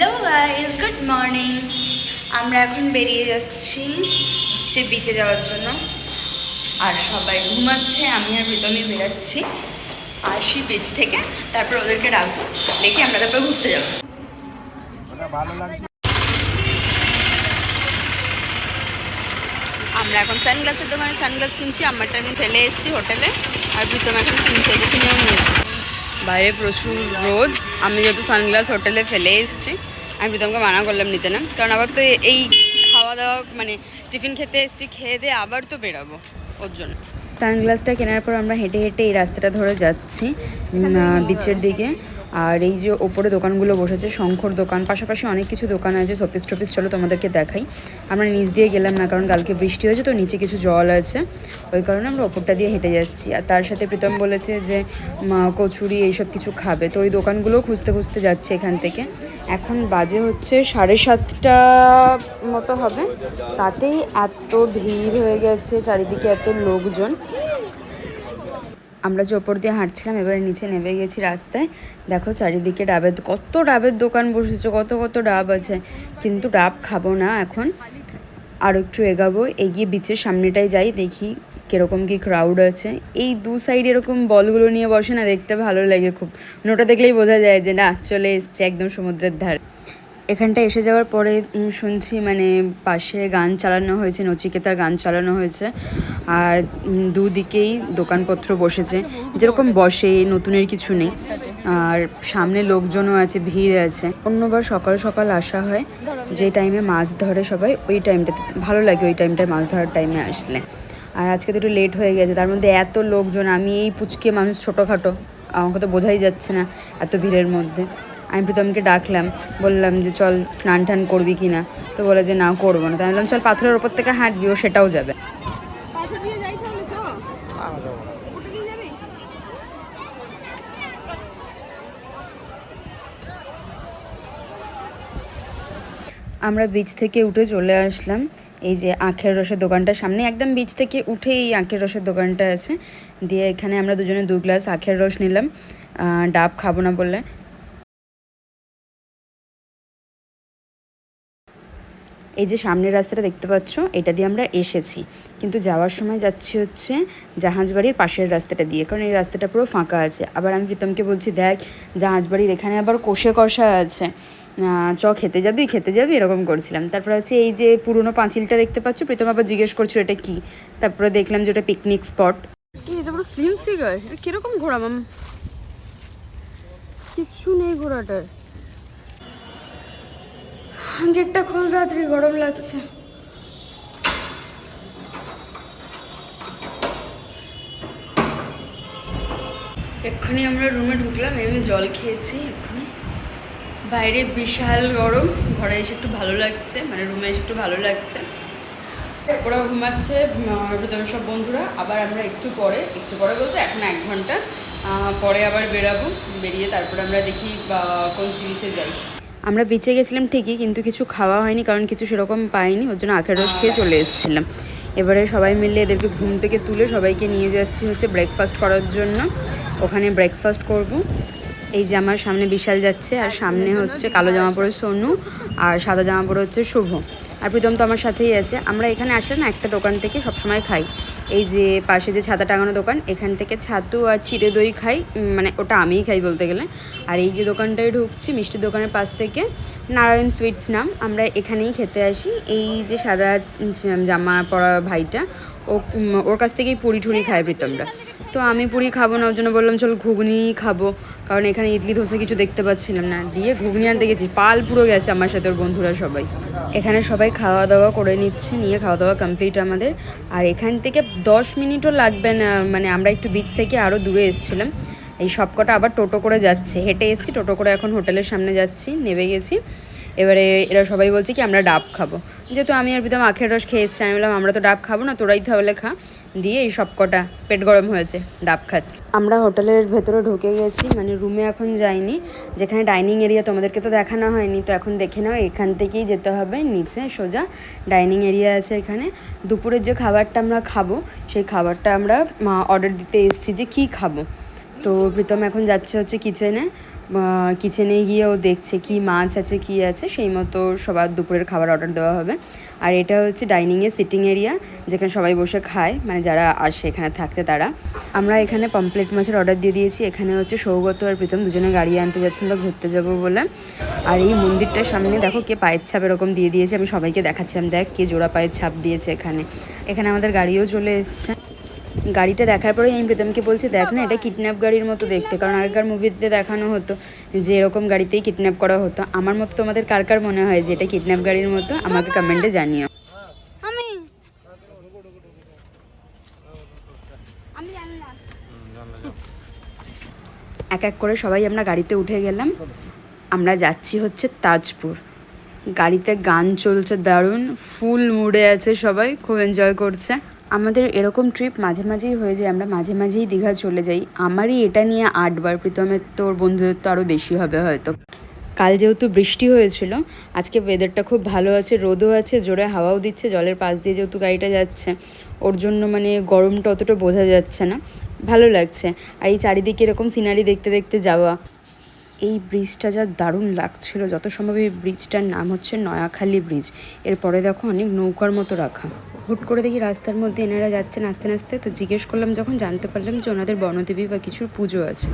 Hello guys, good morning. আমরা এখন বেরিয়ে যাচ্ছি বিচে যাওয়ার জন্য। আর সবাই ঘুমাচ্ছে, আমি আর প্রীতমই বেরাচ্ছি। আসি বিচ থেকে, তারপর ওদেরকে ডাকবো, দেখি আমরা তারপর ঘুরতে যাবো। আমরা এখন সানগ্লাসের দোকানে সানগ্লাস কিনছি। আমারটা আমি ফেলে এসেছি হোটেলে, আর প্রীতম এখন কিনছে, কিনেও নিয়েছি। বাইরে প্রচুর রোদ, আমি যেহেতু সানগ্লাস হোটেলে ফেলে এসেছি, আমি প্রীতমকে মানা করলাম নিতে না, কারণ আবার তো এই খাওয়া দাওয়া মানে টিফিন খেতে এসেছি, খেয়ে দিয়ে আবার তো বেরাবো, ওর জন্য। সানগ্লাসটা কেনার পর আমরা হেঁটে হেঁটে এই রাস্তাটা ধরে যাচ্ছি বিচের দিকে। আর এই যে ওপরে দোকানগুলো বসেছে, শঙ্কর দোকান, পাশাপাশি অনেক কিছু দোকান আছে, শপিস টপিস। চলো তোমাদেরকে দেখাই। আমরা নিচ দিয়ে গেলাম না, কারণ কালকে বৃষ্টি হয়েছে, তো নিচে কিছু জল আছে, ওই কারণে আমরা ওপরটা দিয়ে হেঁটে যাচ্ছি। আর তার সাথে প্রীতম বলেছে যে কচুরি এইসব কিছু খাবে, তো ওই দোকানগুলোও খুঁজতে খুঁজতে যাচ্ছে এখান থেকে। এখন বাজে হচ্ছে 7:30 মতো হবে, তাতেই এত ভিড় হয়ে গেছে, চারিদিকে এত লোকজন। আমরা যে ওপর দিয়ে হাঁটছিলাম, এবারে নিচে নেমে গেছি রাস্তায়। দেখো চারিদিকে কত ডাবের দোকান বসেছে, কত কত ডাব আছে, কিন্তু ডাব খাবো না এখন। আর একটু এগাবো, এগিয়ে বিচের সামনেটায় যাই, দেখি কীরকম কী ক্রাউড আছে। এই দু সাইড এরকম বলগুলো নিয়ে বসে না, দেখতে ভালো লাগে খুব। ওটা দেখলেই বোঝা যায় যে না, চলে এসছে একদম সমুদ্রের ধার। এখানটা এসে যাওয়ার পরে শুনছি মানে পাশে গান চালানো হয়েছে, নচিকেতার গান চালানো হয়েছে। আর দুদিকেই দোকানপত্র বসেছে, যেরকম বসে, নতুনের কিছু নেই। আর সামনে লোকজনও আছে, ভিড় আছে। অন্যবার সকাল সকাল আসা হয়, যে টাইমে মাছ ধরে সবাই, ওই টাইমটাতে ভালো লাগে, ওই টাইমটায় মাছ ধরার টাইমে আসলে। আর আজকে তো একটু লেট হয়ে গেছে, তার মধ্যে এত লোকজন, আমি এই পুচকে মানুষ ছোটোখাটো, আমাকে তো বোঝাই যাচ্ছে না এত ভিড়ের মধ্যে। আমি প্রীতমকে ডাকলাম, বললাম যে চল স্নান টান করবি কি না, তো বলে যে না করবো না। তাই বললাম চল পাথরের ওপর থেকে হাঁটবি, ও সেটাও যাবে। আমরা বিচ থেকে উঠে চলে আসলাম, এই যে আখের রসের দোকানটার সামনে, একদম বিচ থেকে উঠে এই আখের রসের দোকানটা আছে। দিয়ে এখানে আমরা দুজনে 2 গ্লাস আখের রস নিলাম, ডাব খাবো না বললে। এই যে সামনের রাস্তাটা দেখতে পাচ্ছ, এটা দিয়ে আমরা এসেছি, কিন্তু যাওয়ার সময় যাচ্ছি হচ্ছে জাহাজবাড়ির পাশের রাস্তাটা দিয়ে, কারণ এই রাস্তাটা পুরো ফাঁকা আছে। আবার আমি প্রীতমকে বলছি, দেখ জাহাজবাড়ির এখানে আবার কষে কষা আছে, খেতে যাবি এরকম করছিলাম। তারপরে হচ্ছে এই যে পুরনো পাঁচিলটা দেখতে পাচ্ছ, প্রীতম আবার জিজ্ঞেস করছিল এটা কি, তারপরে দেখলাম যে ওটা পিকনিক স্পট। এটা পুরো স্লিম ফিগার, এটা কিরকম ঘোড়া মাম, কিচ্ছু নেই ঘোড়াটার। গেটটা খুল তাড়াতাড়ি, গরম লাগছে। এক্ষুনি আমরা রুমে ঢুকলাম, আমি জল খেয়েছি এক্ষুনি। বাইরে বিশাল গরম, ঘরে এসে একটু ভালো লাগছে, মানে রুমে এসে একটু ভালো লাগছে। ওরা ঘুমাচ্ছে, প্রথমে সব বন্ধুরা। আবার আমরা একটু পরে বলতে এখন 1 ঘন্টা পরে আবার বেরাবো, বেরিয়ে তারপরে আমরা দেখি কোন সি বিচে যাই। আমরা বিচে গেছিলাম ঠিকই, কিন্তু কিছু খাওয়া হয়নি, কারণ কিছু সেরকম পাইনি, ওর জন্য আখের রস খেয়ে চলে এসেছিলাম। এবারে সবাই মিলে এদেরকে ঘুম থেকে তুলে সবাইকে নিয়ে যাচ্ছি হচ্ছে ব্রেকফাস্ট করার জন্য। ওখানে ব্রেকফাস্ট করব। এই যে আমার সামনে বিশাল যাচ্ছে, আর সামনে হচ্ছে কালো জামা পরে সোনু, আর সাদা জামা পরে হচ্ছে শুভ, আর প্রীতম তো আমার সাথেই আছে। আমরা এখানে আসলে না একটা দোকান থেকে সবসময় খাই, এই যে পাশে যে ছাতা টাঙানো দোকান, এখান থেকে ছাতু আর চিড়ে দই খাই, মানে ওটা আমিই খাই বলতে গেলে। আর এই যে দোকানটায় ঢুকছি, মিষ্টির দোকানের পাশ থেকে, নারায়ণ সুইটস নাম, আমরা এখানেই খেতে আসি। এই যে সাদা জামা পরা ভাইটা, ওর কাছ থেকেই পুরি ঠুরি খায় প্রীতমরা। তো আমি পুরি খাবো না, ওর জন্য বললাম চল ঘুগনি খাবো, কারণ এখানে ইডলি ধোসা কিছু দেখতে পাচ্ছিলাম না। দিয়ে ঘুগনি আনতে গেছি, পাল পুরো গেছে আমার সাথে ওর বন্ধুরা সবাই। এখানে সবাই খাওয়া দাওয়া করে নিচ্ছে, নিয়ে খাওয়া দাওয়া কমপ্লিট আমাদের। আর এখান থেকে 10 মিনিটও লাগবে না, মানে আমরা একটু বিচ থেকে আরও দূরে এসেছিলাম। এই সবকটা আবার টোটো করে যাচ্ছে, হেঁটে এসেছি, টোটো করে এখন হোটেলের সামনে যাচ্ছি, নেমে গেছি। এবারে এরা সবাই বলছে কি আমরা ডাব খাবো, যেহেতু আমি আর প্রীতম আখের রস খেয়ে এসেছি, আমি বললাম আমরা তো ডাব খাবো না, তোরাই তাহলে খা। দিয়ে এই সব কটা পেট গরম হয়েছে, ডাব খাচ্ছি। আমরা হোটেলের ভেতরে ঢুকে গেছি, মানে রুমে এখন যাইনি, যেখানে ডাইনিং এরিয়া তোমাদেরকে তো দেখানো হয়নি, তো এখন দেখে নাও। এখান থেকেই যেতে হবে নিচে সোজা, ডাইনিং এরিয়া আছে এখানে। দুপুরের যে খাবারটা আমরা খাবো, সেই খাবারটা আমরা অর্ডার দিতে এসেছি যে কী খাবো। তো প্রীতম এখন যাচ্ছে হচ্ছে কিচেনে, কিচেনে গিয়ে ও দেখছে কি মাছ আছে কি আছে, সেই মতো সবার দুপুরের খাবার অর্ডার দেওয়া হবে। আর এটা হচ্ছে ডাইনিংয়ে সিটিং এরিয়া, যেখানে সবাই বসে খায়, মানে যারা আসে এখানে থাকতে তারা। আমরা এখানে পমপ্লেট মাছের অর্ডার দিয়ে দিয়েছি। এখানে হচ্ছে সৌগত আর প্রীতম দুজনে গাড়ি আনতে যাচ্ছেন বা ঘুরতে যাবো বলে। আর এই মন্দিরটার সামনে দেখো কে পায়ের ছাপ এরকম দিয়ে দিয়েছে, আমি সবাইকে দেখাচ্ছিলাম দেখ কে জোড়া পায়ের ছাপ দিয়েছে এখানে। এখানে আমাদের গাড়িও চলে এসছে। গাড়িটা দেখার পরে আমি প্রীতমকে বলছি দেখ না এটা কিডন্যাপ গাড়ির মতো দেখতে, কারণ আগেকার মুভিতে দেখানো হতো যে এরকম গাড়িতেই কিডন্যাপ করা হতো। আমার মতো তোমাদের কার কার মনে হয় যে এটা কিডন্যাপ গাড়ির মতো, আমাকে কমেন্টে জানিও। এক এক করে সবাই আমরা গাড়িতে উঠে গেলাম। আমরা যাচ্ছি হচ্ছে তাজপুর। গাড়িতে গান চলছে দারুণ, ফুল মুডে আছে সবাই, খুব এনজয় করছে। আমাদের এরকম ট্রিপ মাঝে মাঝেই হয়ে যায়, আমরা মাঝে মাঝেই দীঘা চলে যাই। আমারই এটা নিয়ে 8 বার, প্রীতমের তোর বন্ধুদের তো আরও বেশি হবে হয়তো। কাল যেহেতু বৃষ্টি হয়েছিল, আজকে ওয়েদারটা খুব ভালো আছে, রোদও আছে, জোরে হাওয়াও দিচ্ছে, জলের পাশ দিয়ে যেহেতু গাড়িটা যাচ্ছে ওর জন্য মানে গরমটা অতটা বোঝা যাচ্ছে না, ভালো লাগছে। আর এই চারিদিকে এরকম সিনারি দেখতে দেখতে যাওয়া। এই ব্রিজটা যা দারুণ লাগছিল, যত সম্ভব এই ব্রিজটার নাম হচ্ছে নয়াখালী ব্রিজ। এরপরে দেখো অনেক নৌকার মতো রাখা। হুট করে দেখি রাস্তার মধ্যে এনারা যাচ্ছেন আস্তে আস্তে, তো জিজ্ঞেস করলাম যখন জানতে পারলাম যে ওনাদের বনদেবী বা কিছুর পুজো আছে।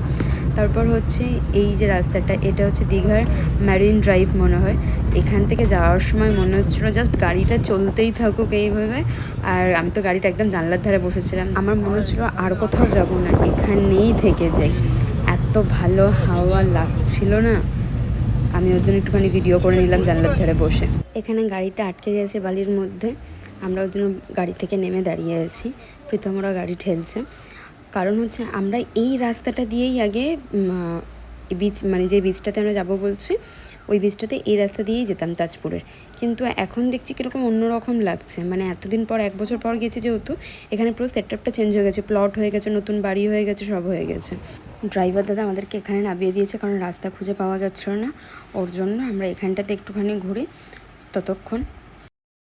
তারপর হচ্ছে এই যে রাস্তাটা, এটা হচ্ছে দীঘার ম্যারিন ড্রাইভ মনে হয়। এখান থেকে যাওয়ার সময় মনে হচ্ছিল জাস্ট গাড়িটা চলতেই থাকুক এইভাবে। আর আমি তো গাড়িটা একদম জানলার ধারে বসেছিলাম, আমার মনে হচ্ছিলো আর কোথাও যাব না, এখানেই থেকে যাই, এত ভালো হাওয়া লাগছিল না। আমি ওর জন্য একটুখানি ভিডিও করে নিলাম জানলার ধারে বসে। এখানে গাড়িটা আটকে গেছে বালির মধ্যে, আমরা ওর জন্য গাড়ি থেকে নেমে দাঁড়িয়ে আছি। প্রীতম ওরা গাড়ি ঠেলছে, কারণ হচ্ছে আমরা এই রাস্তাটা দিয়েই আগে বিচ, মানে যে বিচটাতে আমরা যাবো বলছি ওই বিচটাতে এই রাস্তা দিয়েই যেতাম তাজপুরের। কিন্তু এখন দেখছি কীরকম অন্যরকম লাগছে, মানে এতদিন পর 1 বছর পর গেছি যেহেতু, এখানে পুরো সেটআপটা চেঞ্জ হয়ে গেছে, প্লট হয়ে গেছে, নতুন বাড়ি হয়ে গেছে, সব হয়ে গেছে। ড্রাইভার দাদা আমাদেরকে এখানে নামিয়ে দিয়েছে, কারণ রাস্তা খুঁজে পাওয়া যাচ্ছিল না, ওর জন্য আমরা এখানটাতে একটুখানি ঘুরি ততক্ষণ।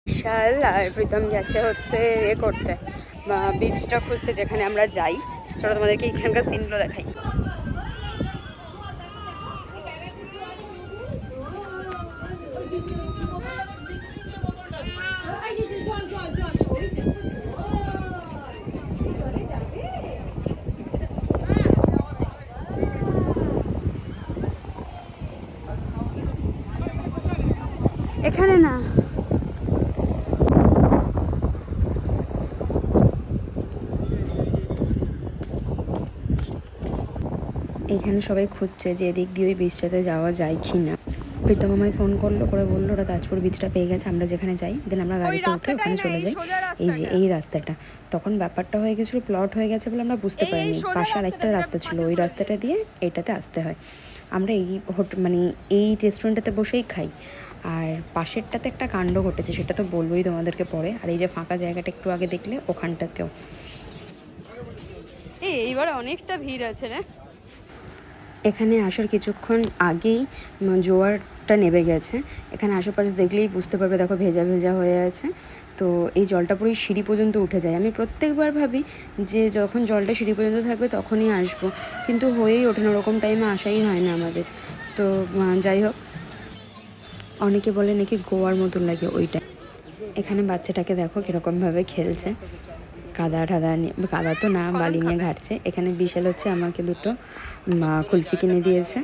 বিশাল আর প্রীতম গেছে হচ্ছে এ করতে, বিচটা খুঁজতে যেখানে আমরা যাই। চলো তোমাদেরকে এখানকার সিনগুলো দেখাই। এখানে না, এখানে সবাই খুঁজছে যে এদিক দিয়ে ওই বিচটাতে যাওয়া যায় কি না। প্রীতম আমায় ফোন করলো, করে বললো ওরা তাজপুর বিচটা পেয়ে গেছে, আমরা যেখানে যাই। দেন আমরা গাড়িতে উঠে ওখানে চলে যাই। এই যে এই রাস্তাটা, তখন ব্যাপারটা হয়ে গেছিলো প্লট হয়ে গেছে বলে আমরা বুঝতে পারিনি, পাশে আরেকটা রাস্তা ছিল, ওই রাস্তাটা দিয়ে এইটাতে আসতে হয়। আমরা এই মানে এই রেস্টুরেন্টটাতে বসেই খাই। আর পাশেরটাতে একটা কাণ্ড ঘটেছে, সেটা তো বলবোই তোমাদেরকে পরে। আর এই যে ফাঁকা জায়গাটা একটু আগে দেখলে, ওখানটাতেও এইবারে অনেকটা ভিড় আছে রে। এখানে আসার কিছুক্ষণ আগেই জোয়ারটা নেমে গেছে। এখানে আশেপাশে দেখলেই বুঝতে পারবে, দেখো ভেজা ভেজা হয়ে আছে। তো এই জলটা পুরো সিঁড়ি পর্যন্ত উঠে যায়। আমি প্রত্যেকবার ভাবি যে যখন জলটা সিঁড়ি পর্যন্ত থাকবে তখনই আসবো, কিন্তু হয়েই ওঠে না, ওরকম টাইমে আসাই হয় না আমাদের। তো যাই হোক, অনেকে বলে নাকি গোয়ার মতন লাগে ওইটা। এখানে বাচ্চাটাকে দেখো কীরকমভাবে খেলছে, কাদা ঠাদা নিয়ে, কাদা তো না, বালি নিয়ে ঘাটছে। এখানে বিশাল হচ্ছে আমাকে 2টো কুলফি কিনে দিয়েছে।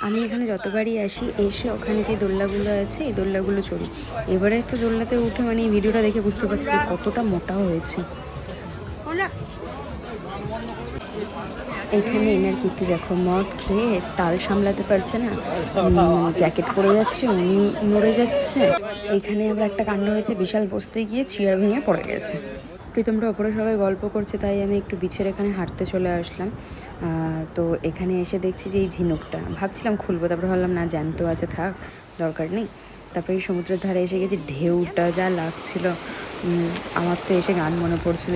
আমি এখানে যতবারই আসি, এসে ওখানে যে দোলনাগুলো আছে এই দোলনাগুলো চড়ি। এবারে তো দোলনাতে উঠে মানে এই ভিডিওটা দেখে বুঝতে পারছি যে কতটা মোটা হয়েছে। এখানে এনার কীর্তি দেখো, মদ খেয়ে টাল সামলাতে পারছে না, জ্যাকেট পরে যাচ্ছে, উনি নড়ে যাচ্ছে। এখানে আবার একটা কাণ্ড হয়েছে, বিশাল বসতে গিয়ে চেয়ার ভেঙে পড়ে গেছে। প্রীতমরা ওপরে সবাই গল্প করছে, তাই আমি একটু বিচের এখানে হাঁটতে চলে আসলাম। তো এখানে এসে দেখছি যে এই ঝিনুকটা ভাবছিলাম খুলবো, তারপরে ভাবলাম না জ্যান্ত আছে, থাক, দরকার নেই। তারপরে এই সমুদ্রের ধারে এসে গেছি, ঢেউটা যা লাগছিল, আমার তো এসে গান মনে পড়ছিল।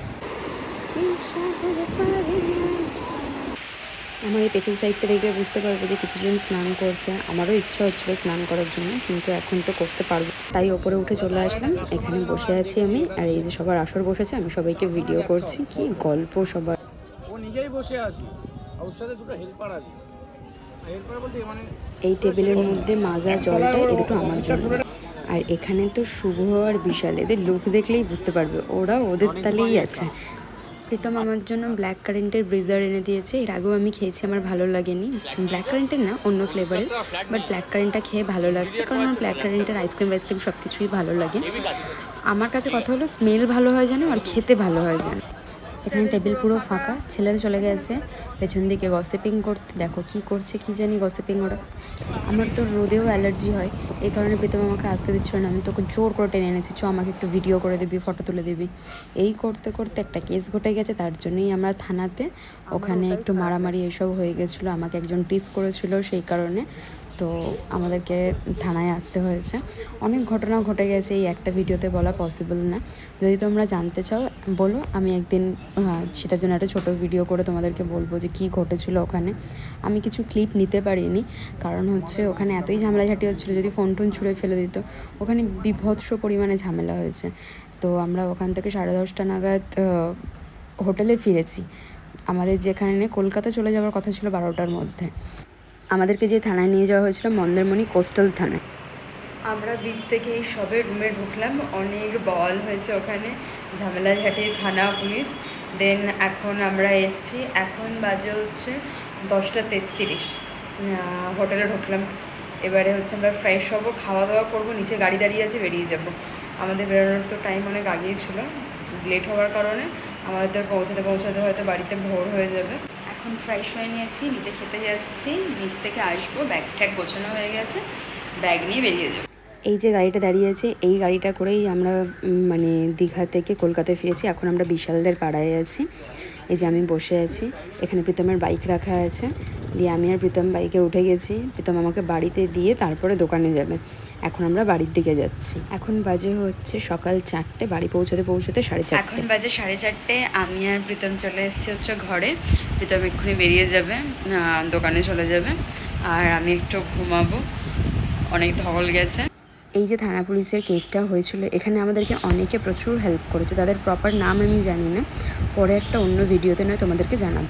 আমার এই পেছন সাইডটা দেখে বুঝতে পারবো যে কিছুজন স্নান করছে। আমারও ইচ্ছা হচ্ছিলো স্নান করার জন্য, কিন্তু এখন তো করতে পারবো, তাই ওপরে উঠে চলে আসলাম। এখানে বসে আছি আমি, আর এই যে সবার আসর বসেছে, আমি সবাইকে ভিডিও করছি। কি গল্প সবার, ও নিজেই বসে আছে, ওর সাথে 2টো হেল্পার আছে। এই টেবিলের মধ্যে মাজার জলটা এ দুটো আমার জন্য। আর এখানে তো শুভ আর বিশাল, এদের লুক দেখলেই বুঝতে পারবে ওরা ওদের তালেই আছে। প্রীতম আমার জন্য ব্ল্যাক কারেন্টের ব্রিজার এনে দিয়েছে। এর আগেও আমি খেয়েছি, আমার ভালো লাগেনি। ব্ল্যাক কারেন্টের না, অন্য ফ্লেভারের, বাট ব্ল্যাক কারেন্টটা খেয়ে ভালো লাগছে, কারণ আমার ব্ল্যাক কারেন্টের আইসক্রিম সব কিছুই ভালো লাগে। আমার কাছে কথা হলো স্মেল ভালো হয় জানো, আর খেতে ভালো হয় জানো। এখানে টেবিল পুরো ফাঁকা, ছেলেরা চলে গেছে পেছন দিকে গসিপিং করতে। দেখো কি করছে কি জানি গসিপিং ওরা। আমার তো রোদেও অ্যালার্জি হয়, এই কারণে প্রীতম আমাকে আসতে দিচ্ছিল না। আমি তোকে জোর করে টেনে এনেছি, চ আমাকে একটু ভিডিও করে দিবি, ফটো তুলে দিবি। এই করতে করতে একটা কেস ঘটে গেছে, তার জন্যই আমরা থানাতে। ওখানে একটু মারামারি এসব হয়ে গেছিলো, আমাকে একজন টিস করেছিল, সেই কারণে তো আমাদেরকে থানায় আসতে হয়েছে। অনেক ঘটনা ঘটে গেছে, এই একটা ভিডিওতে বলা পসিবল না। যদি তোমরা জানতে চাও বলো, আমি একদিন সেটার জন্য একটা ছোটো ভিডিও করে তোমাদেরকে বলবো যে কী ঘটেছিল ওখানে। আমি কিছু ক্লিপ নিতে পারিনি, কারণ হচ্ছে ওখানে এতই ঝামেলাঝাটি হচ্ছিলো, যদি ফোন টোন ছুঁড়ে ফেলে দিত। ওখানে বিভৎস পরিমাণে ঝামেলা হয়েছে। তো আমরা ওখান থেকে 10:30 নাগাদ হোটেলে ফিরেছি। আমাদের যেখানে কলকাতা চলে যাওয়ার কথা ছিল 12টার মধ্যে। আমাদেরকে যে থানায় নিয়ে যাওয়া হয়েছিল মন্দারমণি কোস্টাল থানায়। আমরা বিচ থেকে এই সবে রুমে ঢুকলাম, অনেক বল হয়েছে ওখানে, ঝামেলাঝাটি, থানা, পুলিশ। দেন এখন আমরা এসছি, এখন বাজে হচ্ছে 10:33। হোটেলে ঢুকলাম, এবারে হচ্ছে আমরা ফ্রেশ হবো, খাওয়া দাওয়া করবো, নিচে গাড়ি দাঁড়িয়ে আছে, বেরিয়ে যাব। আমাদের বেরোনোর তো টাইম অনেক আগেই ছিল, লেট হওয়ার কারণে আমাদের পৌঁছাতে হয়তো বাড়িতে ভোর হয়ে যাবে। এখন ফ্রেশ হয়ে নিয়েছি, নিচে খেতে যাচ্ছি, নিচ থেকে আসবো, ব্যাগ ট্যাগ গোছানো হয়ে গেছে, ব্যাগ নিয়ে বেরিয়ে যাবো। এই যে গাড়িটা দাঁড়িয়ে আছে, এই গাড়িটা করেই আমরা মানে দীঘা থেকে কলকাতায় ফিরেছি। এখন আমরা বিশালদের পাড়ায় আছি। এই যে আমি বসে আছি, এখানে প্রীতমের বাইক রাখা আছে, দিয়ে আমি আর প্রীতম বাইকে উঠে গেছি। প্রীতম আমাকে বাড়িতে দিয়ে তারপরে দোকানে যাবে। এখন আমরা বাড়ির দিকে যাচ্ছি। এখন বাজে হচ্ছে সকাল 4টে, বাড়ি পৌঁছতে 4:30। এখন বাজে 4:30, আমি আর প্রীতম চলে এসেছি হচ্ছে ঘরে। প্রীতম এক্ষুনি বেরিয়ে যাবে, দোকানে চলে যাবে, আর আমি একটু ঘুমাবো, অনেক ধকল গেছে। এই যে থানা পুলিশের কেসটা হয়েছিল, এখানে আমাদেরকে অনেকে প্রচুর হেল্প করেছে, তাদের প্রপার নাম আমি জানি না, পরে একটা অন্য ভিডিওতে নয় তোমাদেরকে জানাবো।